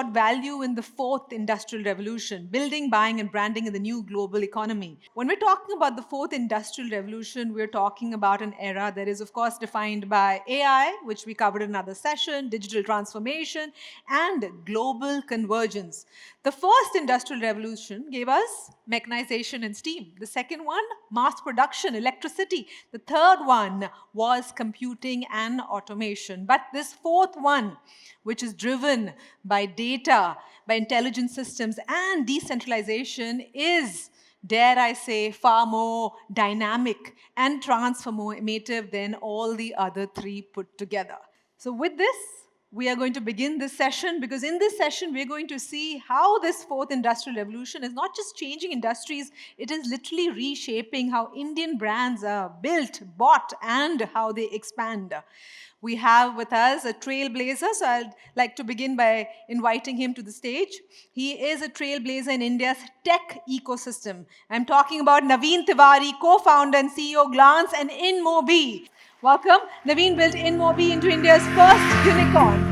sought value in the fourth industrial revolution, building, buying, and branding in the new global economy. When we're talking about the fourth industrial revolution, we're talking about an era that is, of course, defined by AI, which we covered in another session, digital transformation, and global convergence. The first industrial revolution gave us mechanization and steam. The second one, mass production, electricity. The third one was computing and automation. But this fourth one, which is driven by data, by intelligent systems, and decentralization, is, dare I say, far more dynamic and transformative than all the other three put together. So with this, we are going to begin this session, because in this session, we're going to see how this fourth industrial revolution is not just changing industries, it is literally reshaping how Indian brands are built, bought, and how they expand. We have with us a trailblazer, so I'd like to begin by inviting him to the stage. He is a trailblazer in India's tech ecosystem. I'm talking about Naveen Tiwari, co-founder and CEO Glance and InMobi. Welcome. Naveen built InMobi into India's first unicorn.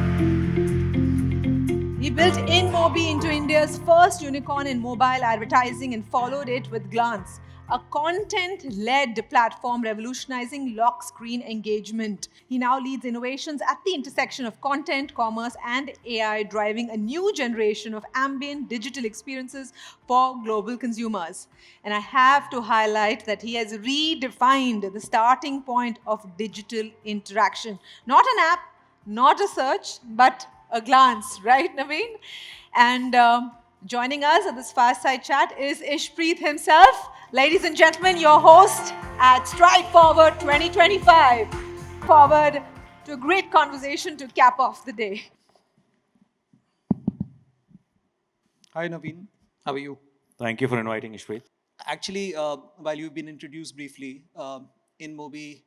He built InMobi into India's first unicorn in mobile advertising and followed it with Glance, a content-led platform revolutionizing lock screen engagement. He now leads innovations at the intersection of content, commerce, and AI, driving a new generation of ambient digital experiences for global consumers. And I have to highlight that he has redefined the starting point of digital interaction. Not an app, not a search, but a glance, right, Naveen? And joining us at this fireside chat is Ishpreet himself. Ladies and gentlemen, your host at Stride Forward 2025. Forward to a great conversation to cap off the day. Hi Naveen, how are you? Thank you for inviting Ishpreet. Actually, while you've been introduced briefly, InMobi,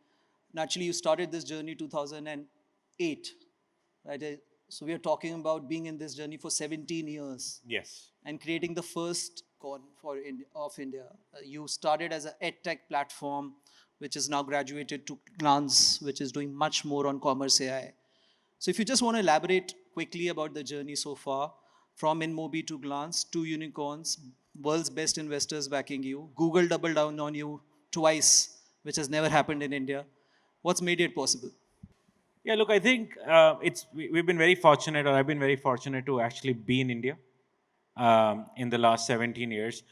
naturally you started this journey 2008, right? So we are talking about being in this journey for 17 years. Yes. And creating the first con of India. You started as an edtech platform, which is now graduated to Glance, which is doing much more on commerce AI. So if you just want to elaborate quickly about the journey so far, from InMobi to Glance, two unicorns, world's best investors backing you, Google doubled down on you twice, which has never happened in India. What's made it possible? Yeah, look, I think we've been very fortunate, or I've been very fortunate to actually be in India in the last 17 years.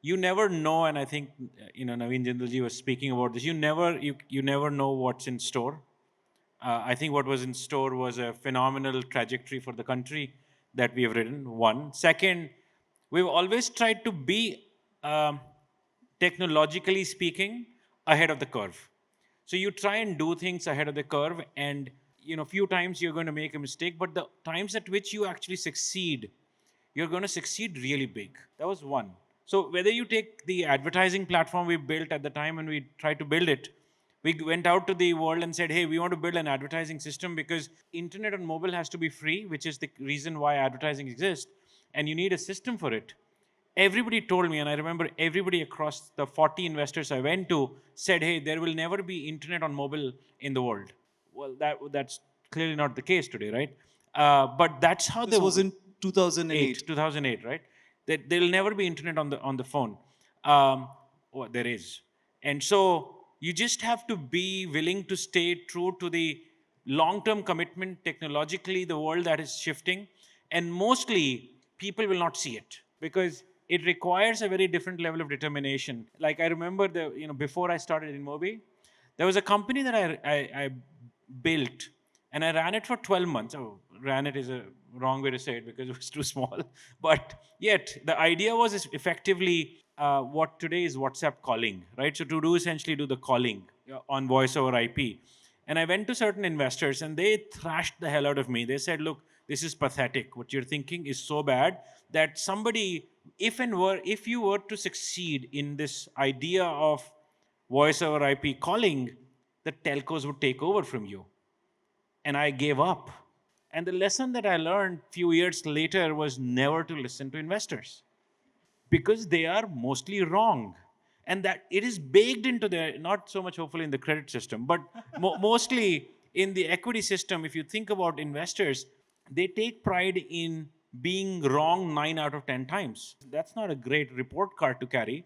You never know, and I think Naveen Jindalji was speaking about this. You never know what's in store. I think what was in store was a phenomenal trajectory for the country that we have ridden. One, second, we've always tried to be technologically speaking ahead of the curve. So you try and do things ahead of the curve, and few times you're going to make a mistake, but the times at which you actually succeed, you're going to succeed really big. That was one. So whether you take the advertising platform we built at the time when we tried to build it, we went out to the world and said, hey, we want to build an advertising system because internet on mobile has to be free, which is the reason why advertising exists, and you need a system for it. Everybody told me, and I remember everybody across the 40 investors I went to said, hey, there will never be internet on mobile in the world. Well, that's clearly not the case today, right? But that's how this was in 2008. 2008, right? That there will never be internet on the phone. Well, there is. And so you just have to be willing to stay true to the long-term commitment. Technologically, the world that is shifting, and mostly people will not see it because it requires a very different level of determination. Like I remember before I started InMobi, there was a company that I built, and I ran it for 12 months. Oh, ran it is a wrong way to say it because it was too small. But yet, the idea was effectively what today is WhatsApp calling, right? So to essentially do the calling on voice over IP. And I went to certain investors and they thrashed the hell out of me. They said, look, this is pathetic. What you're thinking is so bad that somebody, if you were to succeed in this idea of voice over IP calling, the telcos would take over from you. And I gave up. And the lesson that I learned a few years later was never to listen to investors because they are mostly wrong. And that it is baked into their, not so much hopefully in the credit system, but mostly in the equity system. If you think about investors, they take pride in being wrong 9 out of 10 times. That's not a great report card to carry,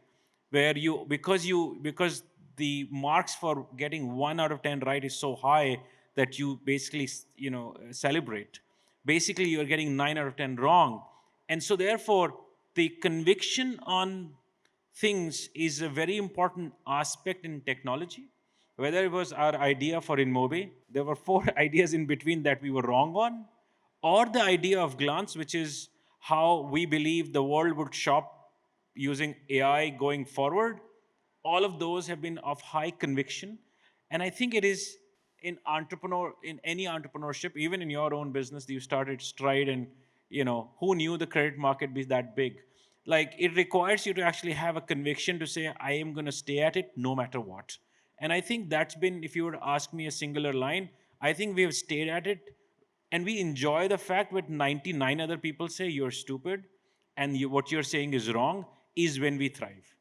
where because the marks for getting 1 out of 10 right is so high that you basically celebrate. Basically, you're getting 9 out of 10 wrong, and so therefore the conviction on things is a very important aspect in technology. Whether it was our idea for InMobi, there were 4 ideas in between that we were wrong on, or the idea of Glance, which is how we believe the world would shop using AI going forward. All of those have been of high conviction. And I think it is in any entrepreneurship, even in your own business, you started Stride, and who knew the credit market be that big? Like, it requires you to actually have a conviction to say, I am going to stay at it no matter what. And I think that's been, if you were to ask me a singular line, I think we have stayed at it, and we enjoy the fact that 99 other people say you're stupid and what you're saying is wrong, is when we thrive.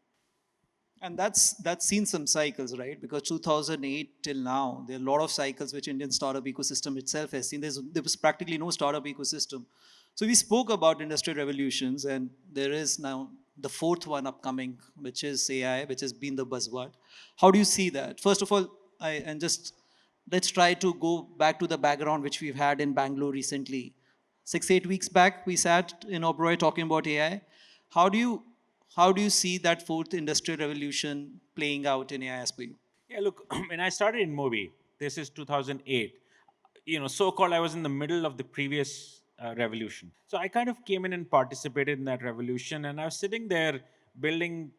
And that's seen some cycles, right? Because 2008 till now, there are a lot of cycles which Indian startup ecosystem itself has seen. There was practically no startup ecosystem. So we spoke about industrial revolutions, and there is now the fourth one upcoming, which is AI, which has been the buzzword. How do you see that? First of all, let's try to go back to the background which we've had in Bangalore recently. 6-8 weeks back, we sat in Oberoi talking about AI. How do you see that fourth industrial revolution playing out in AI as per you? Yeah, look, when I started InMobi, this is 2008. So-called, I was in the middle of the previous revolution. So I kind of came in and participated in that revolution, and I was sitting there building,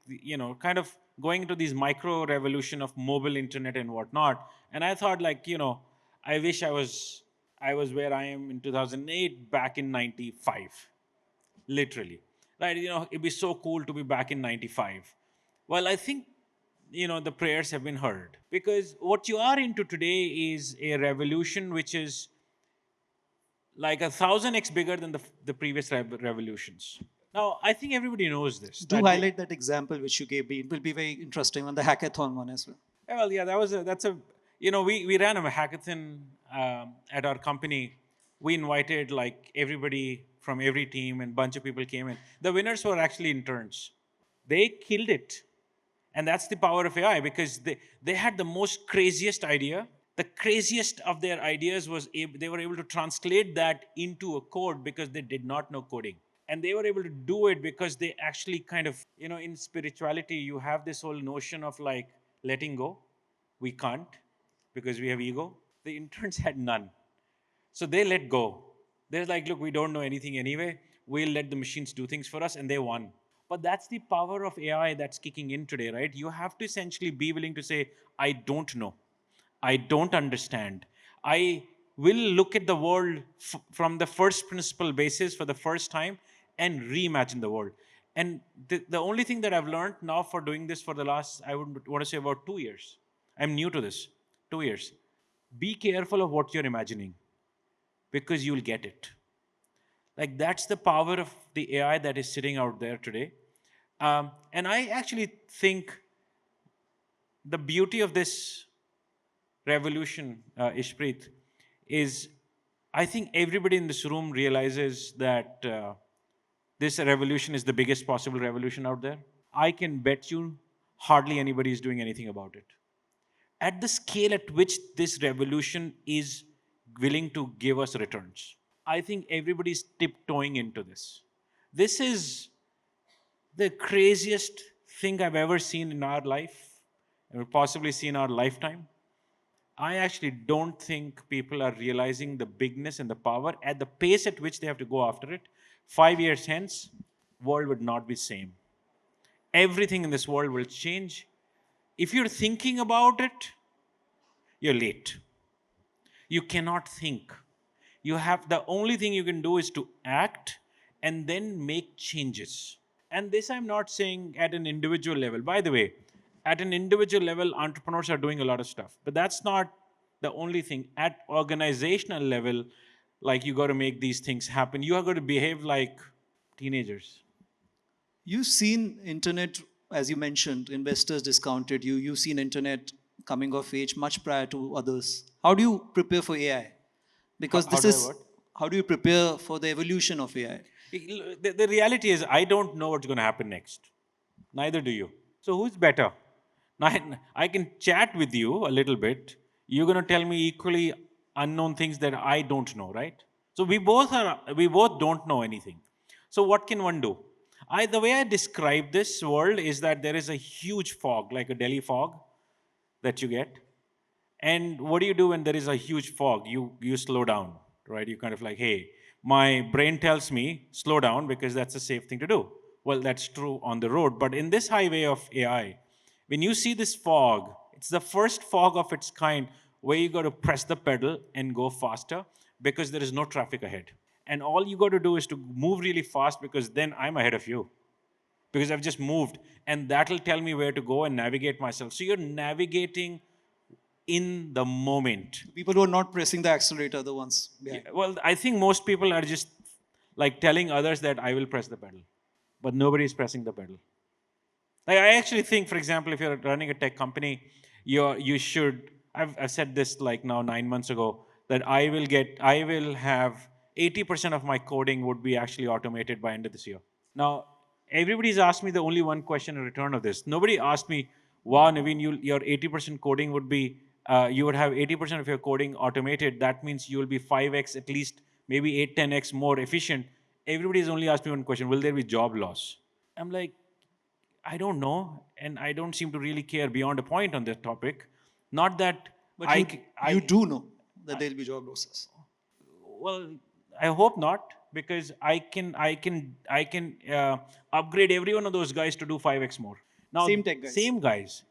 kind of going into these micro revolution of mobile internet and whatnot. And I thought, I wish I was where I am in 2008 back in 95, literally. Right? It'd be so cool to be back in 95. Well, I think the prayers have been heard, because what you are into today is a revolution which is like 1,000x bigger than the previous revolutions. Now, I think everybody knows this. Do highlight that example which you gave me. It will be very interesting on the hackathon one as well. Well, yeah, we ran a hackathon at our company. We invited like everybody from every team, and a bunch of people came in. The winners were actually interns. They killed it. And that's the power of AI, because they had the most craziest idea. The craziest of their ideas was they were able to translate that into a code because they did not know coding. And they were able to do it because they actually kind of, in spirituality, you have this whole notion of like letting go. We can't because we have ego. The interns had none. So they let go. They're like, look, we don't know anything anyway. We'll let the machines do things for us, and they won. But that's the power of AI that's kicking in today, right? You have to essentially be willing to say, I don't know. I don't understand. I will look at the world from the first principle basis for the first time and reimagine the world. And the only thing that I've learned now for doing this for the last, I would want to say about 2 years. I'm new to this, 2 years. Be careful of what you're imagining, because you'll get it. Like, that's the power of the AI that is sitting out there today. And I actually think the beauty of this revolution, Ishpreet, is I think everybody in this room realizes that this revolution is the biggest possible revolution out there. I can bet you hardly anybody is doing anything about it. At the scale at which this revolution is willing to give us returns, I think everybody's tiptoeing into this. This is the craziest thing I've ever seen in our life, and possibly seen in our lifetime. I actually don't think people are realizing the bigness and the power at the pace at which they have to go after it. 5 years hence, world would not be same. Everything in this world will change. If you're thinking about it, you're late. You cannot think. The only thing you can do is to act and then make changes. And this I'm not saying at an individual level. By the way, at an individual level, entrepreneurs are doing a lot of stuff. But that's not the only thing. At organizational level, like, you got to make these things happen. You are going to behave like teenagers. You've seen internet, as you mentioned, investors discounted you. You've seen internet coming of age much prior to others. How do you prepare for AI? Because How do you prepare for the evolution of AI? The reality is, I don't know what's going to happen next. Neither do you. So who's better? Now, I can chat with you a little bit. You're going to tell me equally unknown things that I don't know, right? So we both don't know anything. So what can one do? The way I describe this world is that there is a huge fog, like a Delhi fog that you get. And what do you do when there is a huge fog? You slow down, right? You kind of like, hey, my brain tells me slow down because that's a safe thing to do. Well, that's true on the road, but in this highway of AI, when you see this fog, it's the first fog of its kind where you got to press the pedal and go faster because there is no traffic ahead. And all you got to do is to move really fast because then I'm ahead of you because I've just moved and that'll tell me where to go and navigate myself. So you're navigating in the moment. People who are not pressing the accelerator are the ones behind. Well, I think most people are just like telling others that I will press the pedal, but nobody is pressing the pedal. Like I actually think, for example, if you're running a tech company, you should. I've said this like now 9 months ago that I will have 80% of my coding would be actually automated by end of this year. Now, everybody's asked me the only one question in return of this. Nobody asked me, wow, Naveen, your 80% coding would be, you would have 80% of your coding automated. That means you will be 5x, at least maybe 8, 10x more efficient. Everybody's only asked me one question, will there be job loss? I'm like, I don't know. And I don't seem to really care beyond a point on this topic. Not that But you do know that there'll be job losses. well, I hope not, because I can upgrade every one of those guys to do 5x more. Now, Same tech guys. Same guys.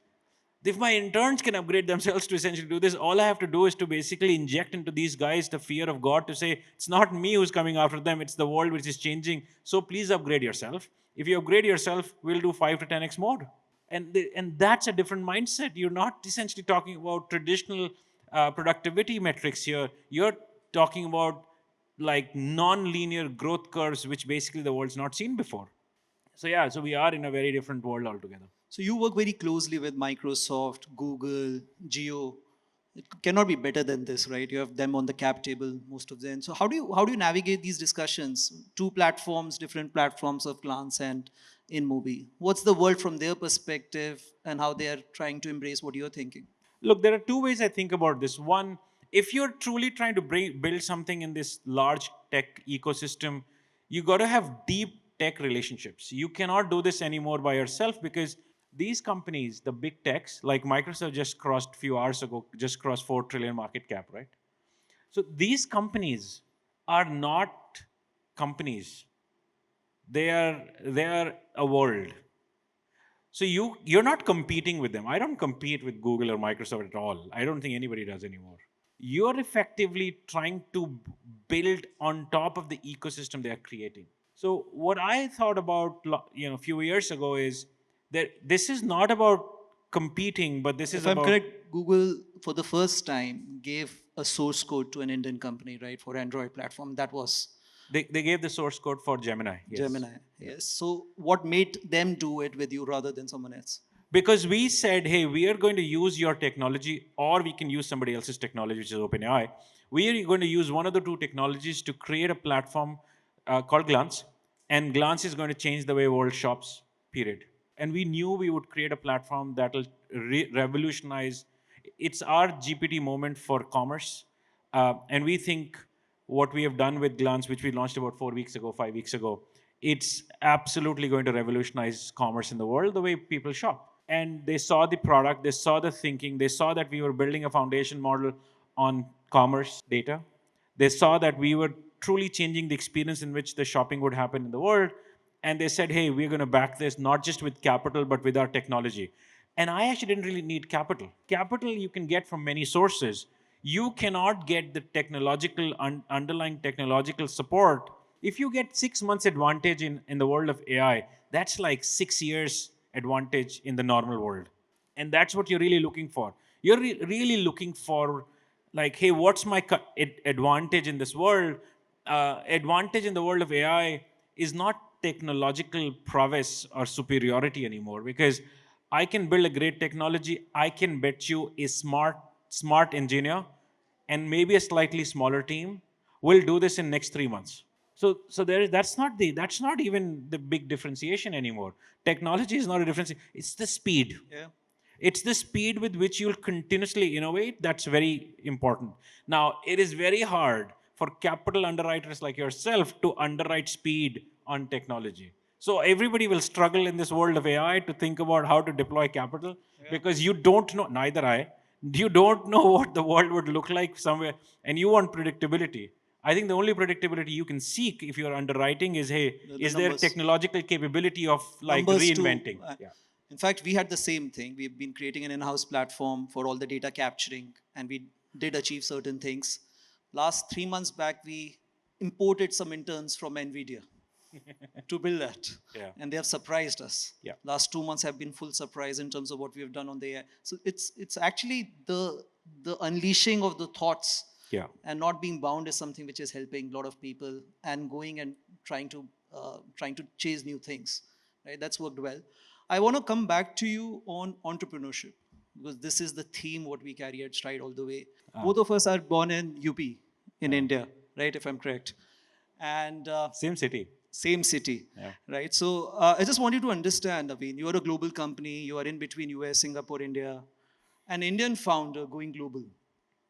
If my interns can upgrade themselves to essentially do this, all I have to do is to basically inject into these guys the fear of God to say, it's not me who's coming after them, it's the world which is changing. So please upgrade yourself. If you upgrade yourself, we'll do 5 to 10x more. And that's a different mindset. You're not essentially talking about traditional productivity metrics here. You're talking about like non-linear growth curves, which basically the world's not seen before. So yeah, so we are in a very different world altogether. So you work very closely with Microsoft, Google, Geo. It cannot be better than this, right? You have them on the cap table, most of them. So how do you navigate these discussions? Two platforms, different platforms of Glance and InMobi. What's the world from their perspective and how they are trying to embrace what you're thinking? Look, there are two ways I think about this. One, if you're truly trying to build something in this large tech ecosystem, you got to have deep tech relationships. You cannot do this anymore by yourself because these companies, the big techs, like Microsoft just crossed a few hours ago, just crossed 4 trillion market cap, right? So these companies are not companies. They are a world. So you're not competing with them. I don't compete with Google or Microsoft at all. I don't think anybody does anymore. You're effectively trying to build on top of the ecosystem they are creating. So what I thought about a few years ago is that this is not about competing, but this is If I'm about correct, Google for the first time gave a source code to an Indian company, right, for Android platform. That was they gave the source code for Gemini. Yes. Gemini. Yes. So what made them do it with you rather than someone else? Because we said, hey, we are going to use your technology, or we can use somebody else's technology, which is OpenAI. We are going to use one of the two technologies to create a platform called Glance, and Glance is going to change the way world shops, period. And we knew we would create a platform that will revolutionize. It's our GPT moment for commerce. And we think what we have done with Glance, which we launched about 4 weeks ago, 5 weeks ago, it's absolutely going to revolutionize commerce in the world, the way people shop. And they saw the product, they saw the thinking, they saw that we were building a foundation model on commerce data. They saw that we were truly changing the experience in which the shopping would happen in the world. And they said, hey, we're going to back this not just with capital, but with our technology. And I actually didn't really need capital. Capital you can get from many sources. You cannot get the technological, underlying technological support. If you get 6 months advantage in the world of AI, that's like 6 years advantage in the normal world. And that's what you're really looking for. You're really looking for like, hey, what's my advantage in this world? Advantage in the world of AI is not technological prowess or superiority anymore, because I can build a great technology. I can bet you a smart engineer and maybe a slightly smaller team will do this in next 3 months. So that's not even the big differentiation anymore. Technology is not a difference. It's the speed. Yeah. It's the speed with which you'll continuously innovate that's very important. Now, it is very hard for capital underwriters like yourself to underwrite speed on technology. So everybody will struggle in this world of AI to think about how to deploy capital because you don't know, neither I, you don't know what the world would look like somewhere, and you want predictability. I think the only predictability you can seek if you're underwriting is, hey, The is there numbers. technological capability of like Numbers too. reinventing? Yeah. In fact, we had the same thing. We've been creating an in-house platform for all the data capturing, and we did achieve certain things. Last 3 months back, we imported some interns from NVIDIA to build that. Yeah. And they have surprised us. Yeah. Last 2 months have been full surprise in terms of what we have done on the AI. So it's actually the unleashing of the thoughts Yeah. and not being bound is something which is helping a lot of people and going and trying to chase new things. Right? That's worked well. I want to come back to you on entrepreneurship because this is the theme what we carry at Stride all the way. Both of us are born in UP in India, right? If I'm correct, and Same city. same city, Yeah. right? So I just want you to understand, Naveen, you are a global company, you are in between US, Singapore, India, an Indian founder going global.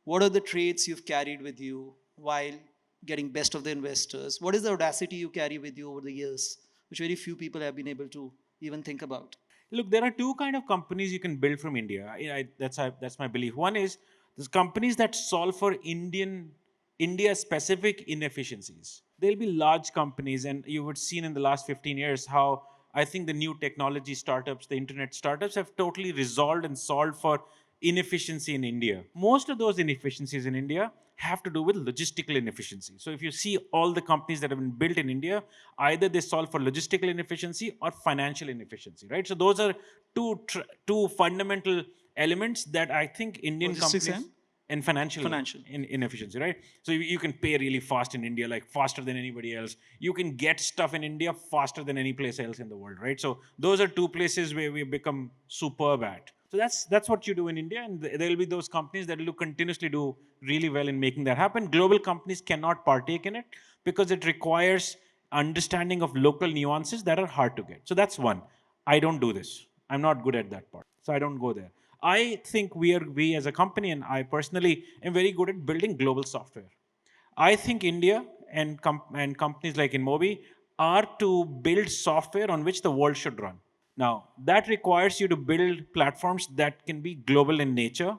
What are the traits you've carried with you while getting best of the investors? What is the audacity you carry with you over the years, which very few people have been able to even think about? Look, there are two kind of companies you can build from India. That's my belief. One is there's companies that solve for India specific inefficiencies. There'll be large companies, and you would seen in the last 15 years how I think the new technology startups, the internet startups, have totally resolved and solved for inefficiency in India. Most of those inefficiencies in India have to do with logistical inefficiency. So if you see all the companies that have been built in India, either they solve for logistical inefficiency or financial inefficiency, right? So those are two fundamental elements that I think Indian Logistics companies and financial, Financial. inefficiency, right? So you can pay really fast in India, like faster than anybody else. You can get stuff in India faster than any place else in the world, right? So those are two places where we become superb at. So that's what you do in India, and there will be those companies that will continuously do really well in making that happen. Global companies cannot partake in it because it requires understanding of local nuances that are hard to get. So that's one. I don't do this. I'm not good at that part. So I don't go there. I think we as a company, and I personally am very good at building global software. I think India and companies like Inmobi are to build software on which the world should run. Now, that requires you to build platforms that can be global in nature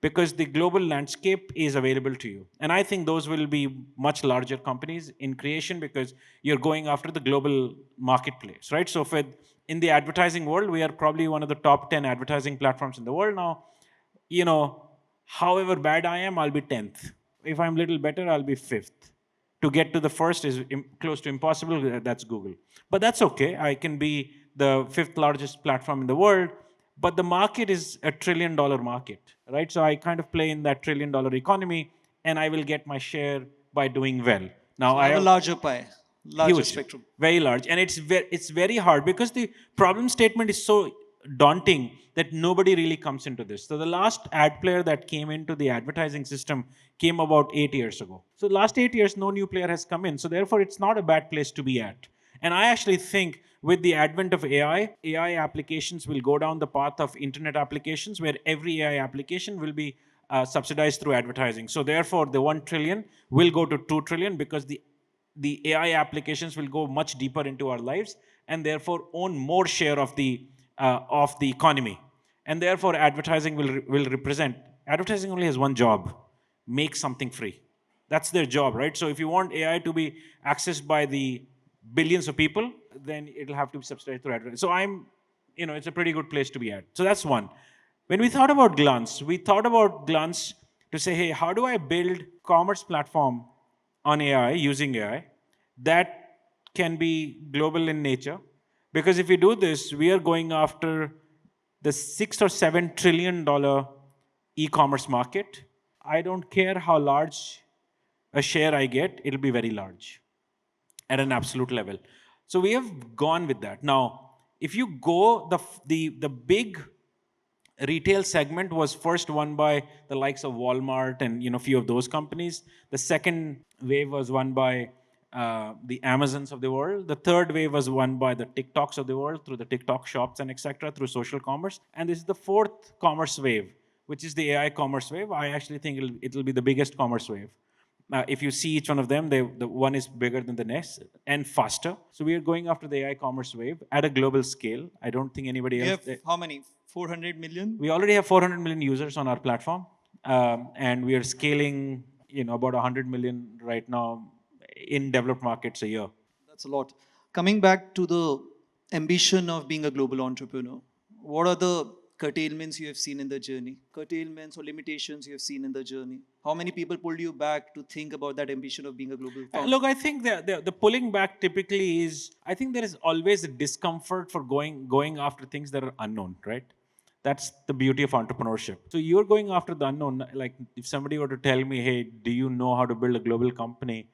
because the global landscape is available to you. And I think those will be much larger companies in creation because you're going after the global marketplace, right? So in the advertising world, we are probably one of the top 10 advertising platforms in the world now. However bad I am, I'll be 10th. If I'm a little better, I'll be 5th. To get to the first is close to impossible. That's Google. But that's okay. I can be the 5th largest platform in the world. But the market is $1 trillion market, right? So I kind of play in that $1 trillion economy, and I will get my share by doing well. Now So I have a larger pie, larger huge, spectrum. very large, and it's very hard because the problem statement is so daunting that nobody really comes into this. So the last ad player that came into the advertising system came about 8 years ago. So last 8 years, no new player has come in. So therefore, it's not a bad place to be at. And I actually think with the advent of AI applications will go down the path of internet applications where every AI application will be subsidized through advertising. So therefore, the 1 trillion will go to 2 trillion because the AI applications will go much deeper into our lives and therefore own more share of the economy. And therefore, advertising will represent. Advertising only has one job: make something free. That's their job, right? So if you want AI to be accessed by the billions of people, then it'll have to be subsidized through advertising. So it's a pretty good place to be at. So that's one. When we thought about Glance, to say, hey, how do I build commerce platform on AI, using AI, that can be global in nature? Because if we do this, we are going after the $6 or $7 trillion e-commerce market. I don't care how large a share I get, it'll be very large at an absolute level. So we have gone with that. Now, if you go, the big retail segment was first won by the likes of Walmart and a few of those companies. The second wave was won by the Amazons of the world. The third wave was won by the TikToks of the world through the TikTok shops and etc. through social commerce. And this is the fourth commerce wave, which is the AI commerce wave. I actually think it'll be the biggest commerce wave. If you see each one of them, the one is bigger than the next and faster. So we are going after the AI commerce wave at a global scale. I don't think anybody You else. have how many? 400 million? We already have 400 million users on our platform, and we are scaling, about 100 million right now in developed markets a year. That's a lot. Coming back to the ambition of being a global entrepreneur, what are the curtailments you have seen in the journey? Curtailments or limitations you have seen in the journey? How many people pulled you back to think about that ambition of being a global founder? Look, I think the pulling back typically is, I think there is always a discomfort for going after things that are unknown, right? That's the beauty of entrepreneurship. So you're going after the unknown. Like if somebody were to tell me, hey, do you know how to build a global company?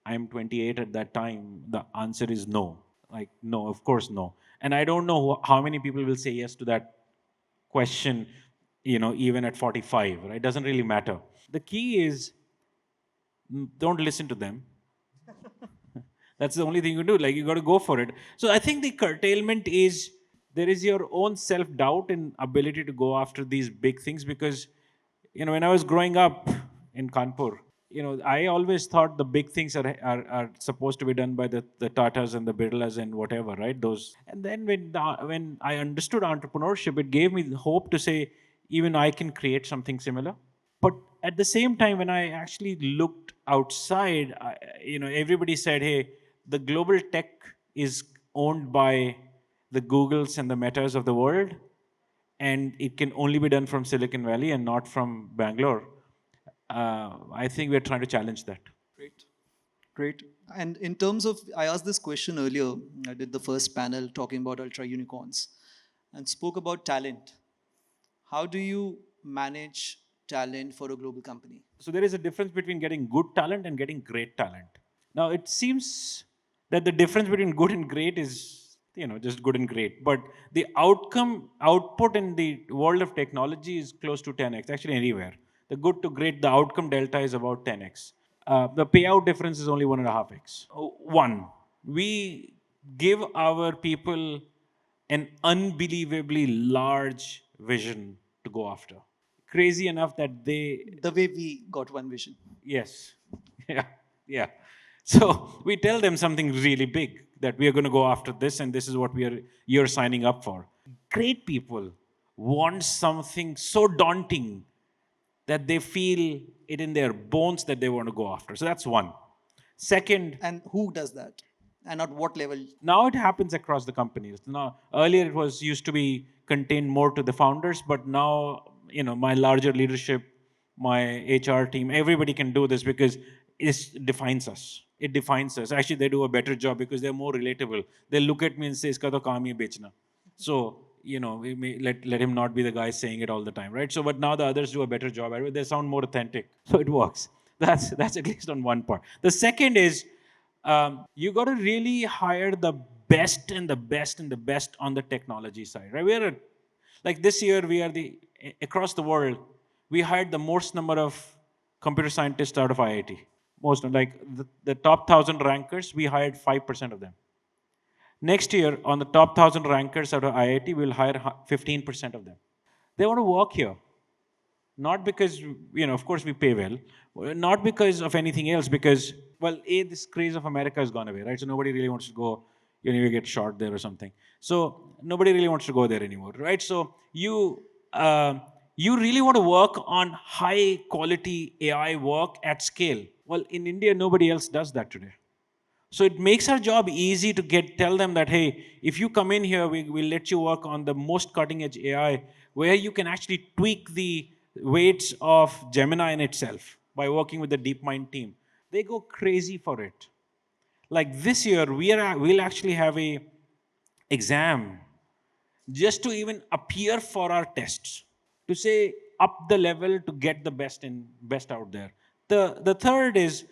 I'm 28 at that time. The answer is no. Like, no, of course no. And I don't know how many people will say yes to that question, even at 45, right? It doesn't really matter. The key is don't listen to them. That's the only thing you do. Like, you got to go for it. So I think the curtailment is there is your own self-doubt and ability to go after these big things because, when I was growing up in Kanpur, I always thought the big things are supposed to be done by the Tatas and the Birlas and whatever, right? Those. And then when I understood entrepreneurship, it gave me the hope to say, even I can create something similar. But at the same time, when I actually looked outside, everybody said, hey, the global tech is owned by the Googles and the Metas of the world, and it can only be done from Silicon Valley and not from Bangalore. I think we're trying to challenge that. Great. Great. And in terms of, I asked this question earlier. I did the first panel talking about ultra unicorns and spoke about talent. How do you manage talent for a global company? So there is a difference between getting good talent and getting great talent. Now it seems that the difference between good and great is, just good and great. But the output in the world of technology is close to 10x, actually anywhere. The good to great, the outcome delta is about 10x. The payout difference is only 1.5x. One, we give our people an unbelievably large vision to go after. Crazy enough that The way we got one vision. yes, yeah. So we tell them something really big that we are going to go after this, and this is what you're signing up for. Great people want something so daunting that they feel it in their bones that they want to go after. So that's one. Second, And who does that? And at what level? now it happens across the companies. Now, earlier it was used to be contained more to the founders, but now, my larger leadership, my HR team, everybody can do this because it defines us. It defines us. Actually, they do a better job because they're more relatable. They look at me and say, "Iska to kaam hi bechna." So, we may let him not be the guy saying it all the time, right? So, but now the others do a better job at it. They sound more authentic. So it works. That's at least on one part. The second is, you got to really hire the best and the best and the best on the technology side, right? Like this year, we are across the world, we hired the most number of computer scientists out of IIT. Most, like the top 1,000 rankers, we hired 5% of them. Next year, on the top 1,000 rankers out of IIT, we'll hire 15% of them. They want to work here. Not because, of course we pay well, not because of anything else, because, well, this craze of America has gone away, right? So nobody really wants to go, you get shot there or something. So nobody really wants to go there anymore, right? So you really want to work on high quality AI work at scale. Well, in India, nobody else does that today. So it makes our job easy to tell them that, hey, if you come in here, we'll let you work on the most cutting edge AI, where you can actually tweak the weights of Gemini in itself by working with the DeepMind team. They go crazy for it. Like this year, we'll actually have a exam just to even appear for our tests, to say up the level to get the best out there. The third is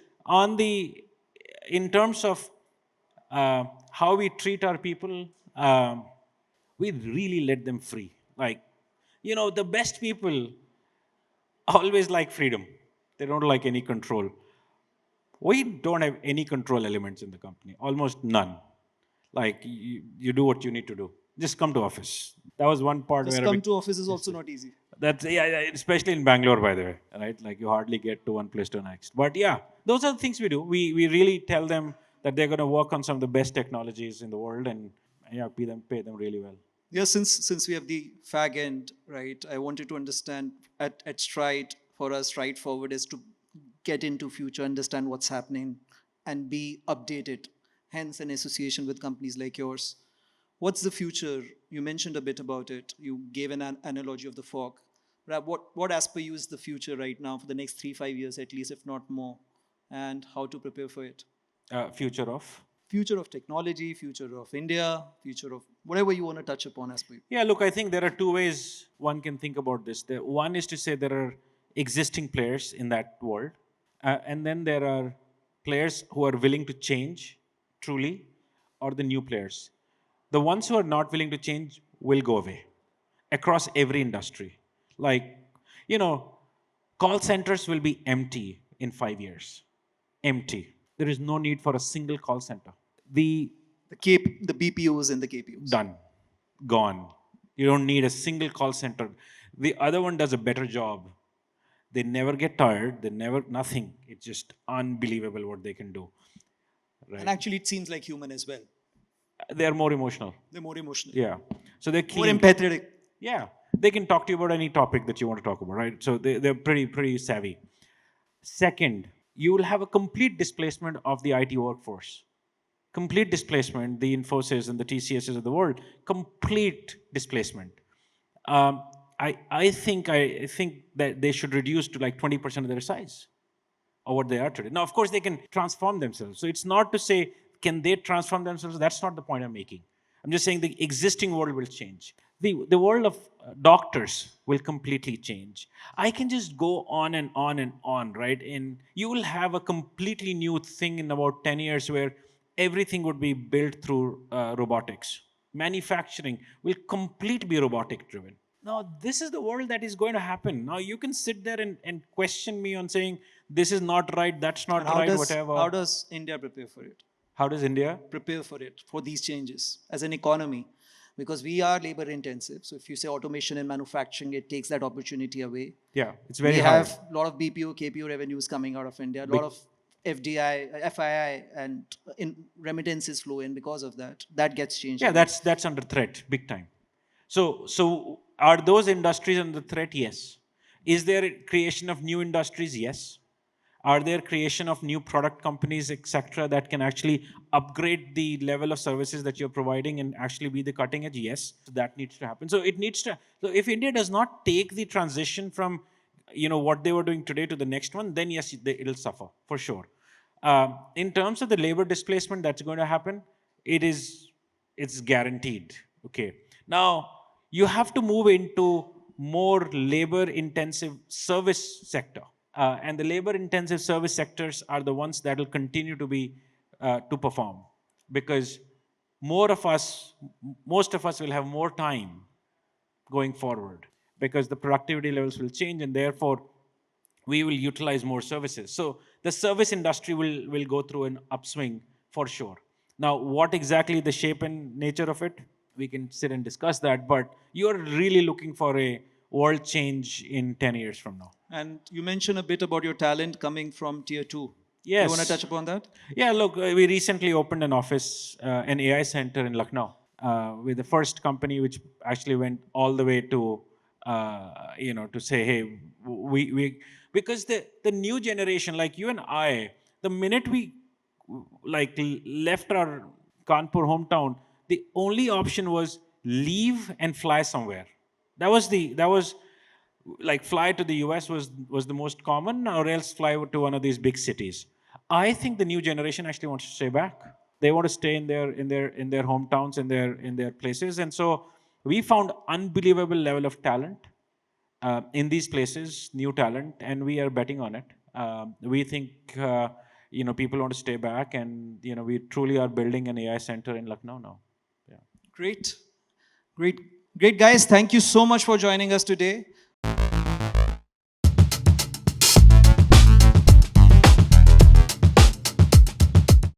in terms of how we treat our people, we really let them free. Like, the best people always like freedom. They don't like any control. We don't have any control elements in the company, almost none. Like you do what you need to do. Just come to office. That was one part Just where come to office is also not easy. that's yeah, especially in Bangalore, by the way, right? Like you hardly get to one place to the next. But yeah, those are the things we do. We really tell them that they're going to work on some of the best technologies in the world, and yeah, pay them really well. Yeah, since we have the fag end, right, I wanted to understand at Stride, for us, Stride Forward is to get into future, understand what's happening, and be updated. Hence, an association with companies like yours. What's the future? You mentioned a bit about it. You gave an analogy of the fog. But what as per you is the future right now for the next 3-5 years at least, if not more, and how to prepare for it? Future of. Future of technology, future of India, future of whatever you want to touch upon as per you. Yeah, look, I think there are two ways one can think about this. One is to say there are existing players in that world, and then there are players who are willing to change truly, or the new players. The ones who are not willing to change will go away across every industry. Like, you know, call centers will be empty in 5 years. Empty. There is no need for a single call center. The The BPOs and the KPOs. done, gone. You don't need a single call center. The other one does a better job. They never get tired. They never nothing. It's just unbelievable what they can do. And actually, it seems like human as well. They are more emotional. They're more emotional, Yeah. So they're more keen. empathetic. Yeah. They can talk to you about any topic that you want to talk about, right? So they're pretty savvy. Second, you will have a complete displacement of the IT workforce. Complete displacement, the Infosys and the TCSs of the world, complete displacement. I think that they should reduce to like 20% of their size or what they are today. Now, of course, they can transform themselves. So it's not to say, can they transform themselves? That's not the point I'm making. I'm just saying the existing world will change. The world of doctors will completely change. I can just go on and on and on, right? And you will have a completely new thing in about 10 years where everything would be built through robotics. Manufacturing will completely be robotic driven. Now, this is the world that is going to happen. Now, you can sit there and question me on saying, this is not right, that's not right, whatever. How does India prepare for it? How does India? Prepare for it, for these changes as an economy? Because we are labor intensive. So if you say automation in manufacturing, it takes that opportunity away. Yeah, it's very We hard. have a lot of BPO, KPO revenues coming out of India, a lot of FDI, FII, and in remittances flow in because of that. That gets changed. Yeah, that's under threat, big time. So are those industries under threat? Yes. Is there a creation of new industries? Yes. Are there creation of new product companies, etc., that can actually upgrade the level of services that you're providing and actually be the cutting edge? Yes, so that needs to happen. So it needs to. So if India does not take the transition from, what they were doing today to the next one, then yes, it'll suffer for sure. In terms of the labor displacement that's going to happen, it's guaranteed. Okay. Now you have to move into more labor-intensive service sector. And the labor-intensive service sectors are the ones that will continue to be to perform, because most of us will have more time going forward, because the productivity levels will change, and therefore we will utilize more services. So the service industry will go through an upswing for sure. Now, what exactly the shape and nature of it, we can sit and discuss that. But you're really looking for a world change in 10 years from now. And you mentioned a bit about your talent coming from tier 2. Yes. You want to touch upon that? Yeah, look, we recently opened an office, an AI center in Lucknow, with the first company which actually went all the way to, to say, hey, we because the new generation, like you and I, the minute we left our Kanpur hometown, the only option was leave and fly somewhere. That was like fly to the US was the most common, or else fly to one of these big cities. I think the new generation actually wants to stay back. They want to stay in their hometowns, in their places, and so we found unbelievable level of talent in these places, new talent, and we are betting on it. We think people want to stay back, and we truly are building an AI center in Lucknow now. Yeah. Great guys. Thank you so much for joining us today.